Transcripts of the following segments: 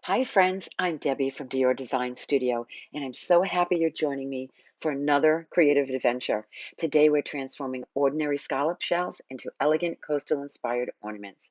Hi, friends. I'm Debbie from Dior Design Studio, and I'm so happy you're joining me for another creative adventure. Today, we're transforming ordinary scallop shells into elegant coastal inspired ornaments.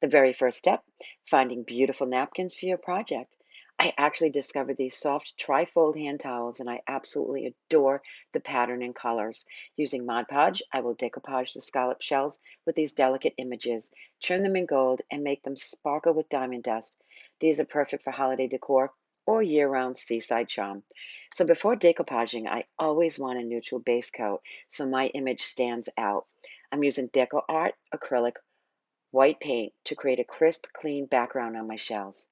The very first step, finding beautiful napkins for your project. I actually discovered these soft tri-fold hand towels, and I absolutely adore the pattern and colors. Using Mod Podge, I will decoupage the scallop shells with these delicate images, trim them in gold, and make them sparkle with diamond dust. These are perfect for holiday decor or year-round seaside charm. So before decoupaging, I always want a neutral base coat so my image stands out. I'm using Deco Art acrylic white paint to create a crisp, clean background on my shells.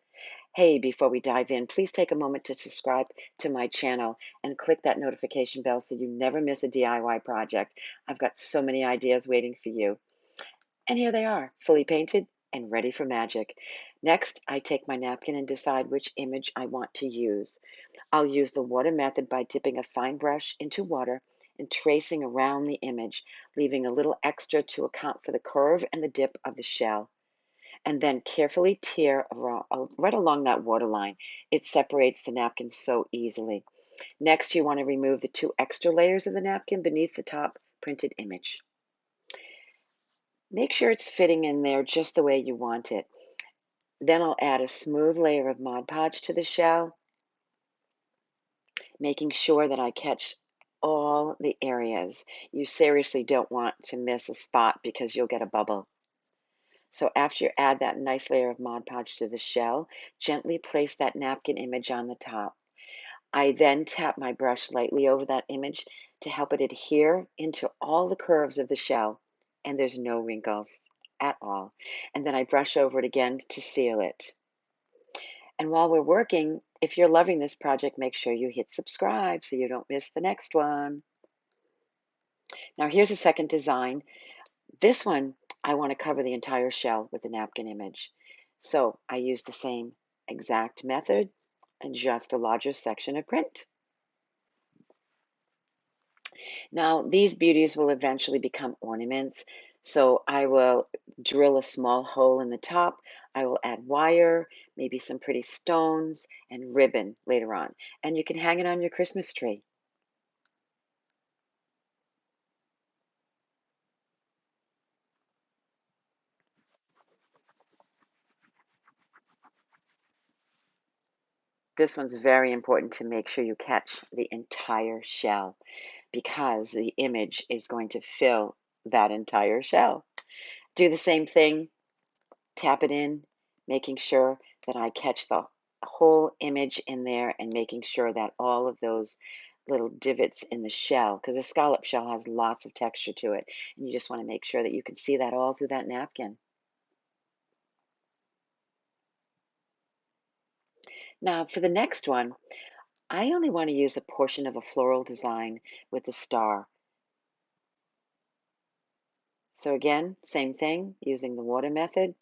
Hey, before we dive in, please take a moment to subscribe to my channel and click that notification bell so you never miss a DIY project. I've got so many ideas waiting for you. And here they are, fully painted and ready for magic. Next, I take my napkin and decide which image I want to use. I'll use the water method by dipping a fine brush into water and tracing around the image, leaving a little extra to account for the curve and the dip of the shell. And then carefully tear right along that water line. It separates the napkin so easily. Next, you want to remove the two extra layers of the napkin beneath the top printed image. Make sure it's fitting in there just the way you want it. Then I'll add a smooth layer of Mod Podge to the shell, making sure that I catch all the areas. You seriously don't want to miss a spot because you'll get a bubble. So after you add that nice layer of Mod Podge to the shell, gently place that napkin image on the top. I then tap my brush lightly over that image to help it adhere into all the curves of the shell, and there's no wrinkles at all. And then I brush over it again to seal it. And while we're working, if you're loving this project, make sure you hit subscribe so you don't miss the next one. Now here's a second design. This one, I want to cover the entire shell with the napkin image. So I use the same exact method and just a larger section of print. Now, these beauties will eventually become ornaments. So I will drill a small hole in the top. I will add wire, maybe some pretty stones, and ribbon later on. And you can hang it on your Christmas tree. This one's very important to make sure you catch the entire shell because the image is going to fill that entire shell. Do the same thing, tap it in, making sure that I catch the whole image in there and making sure that all of those little divots in the shell, because the scallop shell has lots of texture to it, and you just want to make sure that you can see that all through that napkin. Now, for the next one, I only want to use a portion of a floral design with the star. So again, same thing, using the water method.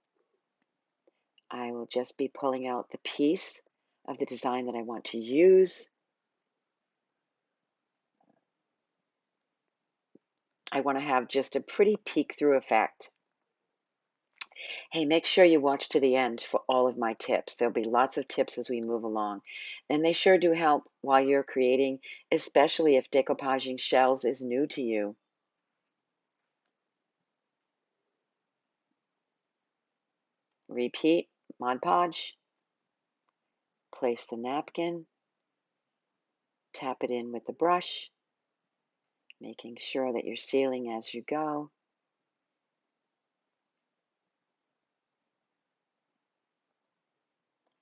I will just be pulling out the piece of the design that I want to use. I want to have just a pretty peek through effect. Hey, make sure you watch to the end for all of my tips. There'll be lots of tips as we move along. And they sure do help while you're creating, especially if decoupaging shells is new to you. Repeat, Mod Podge, place the napkin, tap it in with the brush, making sure that you're sealing as you go.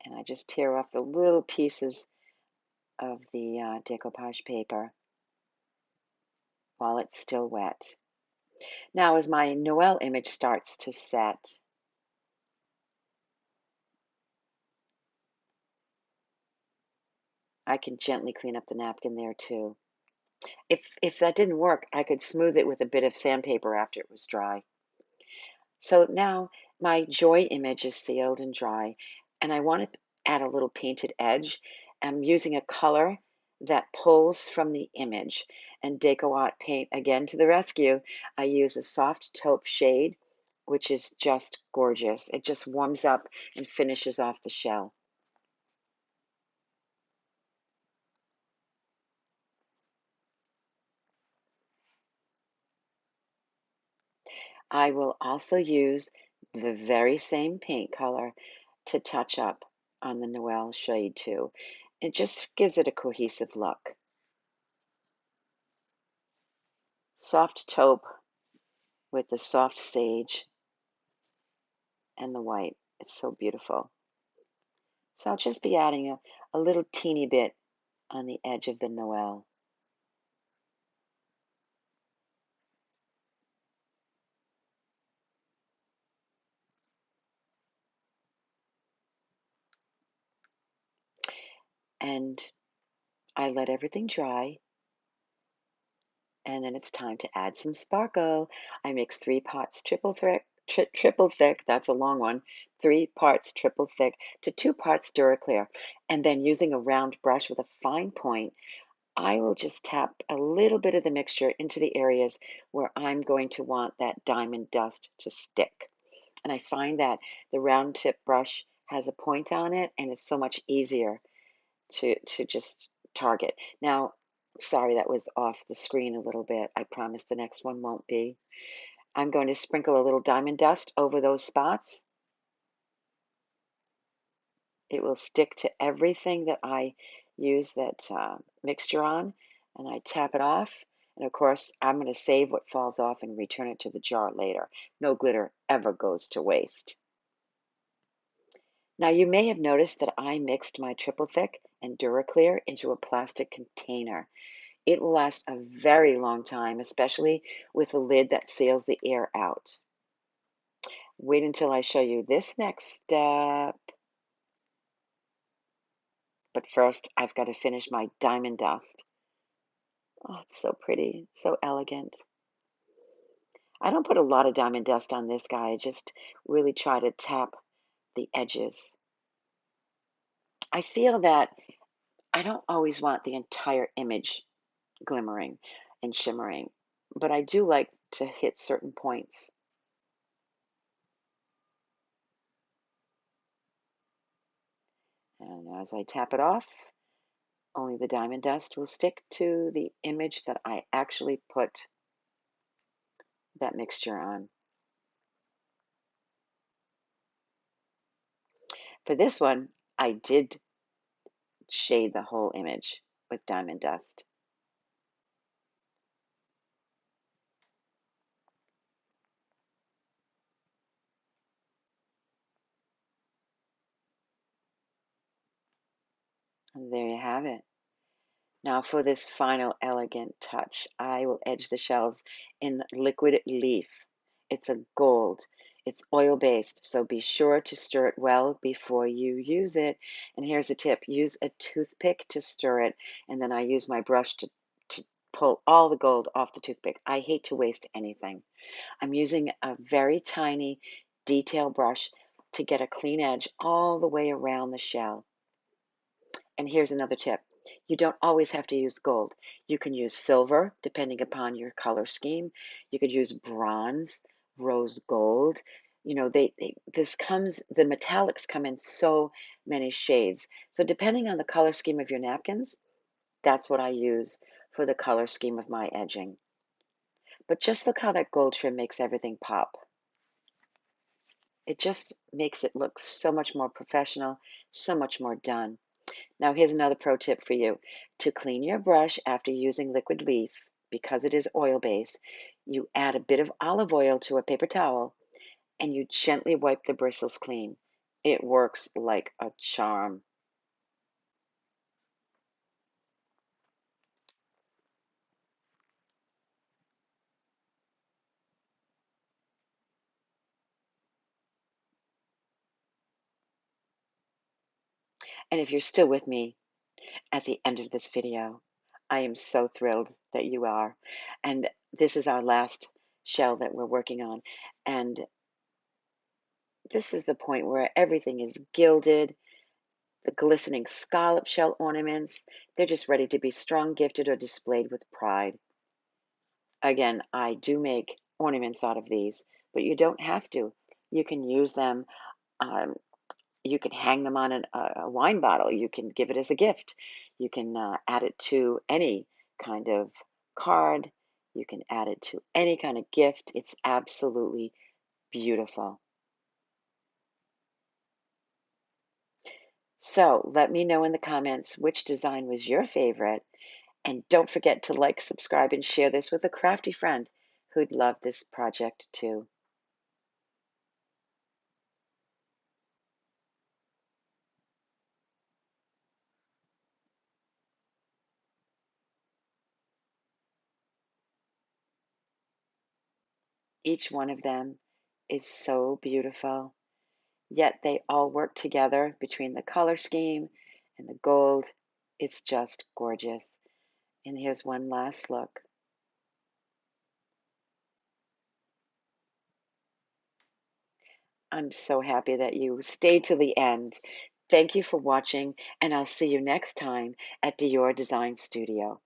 And I just tear off the little pieces of the decoupage paper while it's still wet. Now, as my Noel image starts to set, I can gently clean up the napkin there too. If that didn't work, I could smooth it with a bit of sandpaper after it was dry. So now my joy image is sealed and dry, and I want to add a little painted edge. I'm using a color that pulls from the image, and Deco Art paint again to the rescue. I use a soft taupe shade, which is just gorgeous. It just warms up and finishes off the shell. I will also use the very same paint color to touch up on the Noel shade too. It just gives it a cohesive look. Soft taupe with the soft sage and the white. It's so beautiful. So I'll just be adding a little teeny bit on the edge of the Noel. And I let everything dry, and then it's time to add some sparkle. I mix 3 parts triple thick, that's a long one, 3 parts triple thick to 2 parts Duraclear. And then using a round brush with a fine point, I will just tap a little bit of the mixture into the areas where I'm going to want that diamond dust to stick. And I find that the round tip brush has a point on it, and it's so much easier to just target. Now, sorry that was off the screen a little bit. I promise the next one won't be. I'm going to sprinkle a little diamond dust over those spots. It will stick to everything that I use that mixture on, and I tap it off. And of course, I'm going to save what falls off and return it to the jar later. No glitter ever goes to waste. Now you may have noticed that I mixed my triple thick and Duraclear into a plastic container. It will last a very long time, especially with a lid that seals the air out. Wait until I show you this next step. But first, I've got to finish my diamond dust. Oh, it's so pretty, so elegant. I don't put a lot of diamond dust on this guy. I just really try to tap the edges. I feel that I don't always want the entire image glimmering and shimmering, but I do like to hit certain points. And as I tap it off, only the diamond dust will stick to the image that I actually put that mixture on. For this one, I did shade the whole image with diamond dust. And there you have it. Now for this final elegant touch, I will edge the shells in liquid leaf. It's a gold. It's oil-based, so be sure to stir it well before you use it. And here's a tip. Use a toothpick to stir it, and then I use my brush to pull all the gold off the toothpick. I hate to waste anything. I'm using a very tiny detail brush to get a clean edge all the way around the shell. And here's another tip. You don't always have to use gold. You can use silver, depending upon your color scheme. You could use bronze, rose gold. You know, the metallics come in so many shades. So depending on the color scheme of your napkins, that's what I use for the color scheme of my edging. But just look how that gold trim makes everything pop. It just makes it look so much more professional, so much more done. Now here's another pro tip for you. To clean your brush after using liquid leaf, because it is oil-based, you add a bit of olive oil to a paper towel and you gently wipe the bristles clean. It works like a charm. And if you're still with me at the end of this video, I am so thrilled that you are. And this is our last shell that we're working on. And this is the point where everything is gilded. The glistening scallop shell ornaments, they're just ready to be strung, gifted, or displayed with pride. Again, I do make ornaments out of these, but you don't have to. You can use them, um, you can hang them on a wine bottle, you can give it as a gift, you can add it to any kind of card, You can add it to any kind of gift. It's absolutely beautiful. So let me know in the comments which design was your favorite. And don't forget to like, subscribe, and share this with a crafty friend who'd love this project too. Each one of them is so beautiful, yet they all work together between the color scheme and the gold. It's just gorgeous. And here's one last look. I'm so happy that you stayed to the end. Thank you for watching, and I'll see you next time at Dior Design Studio.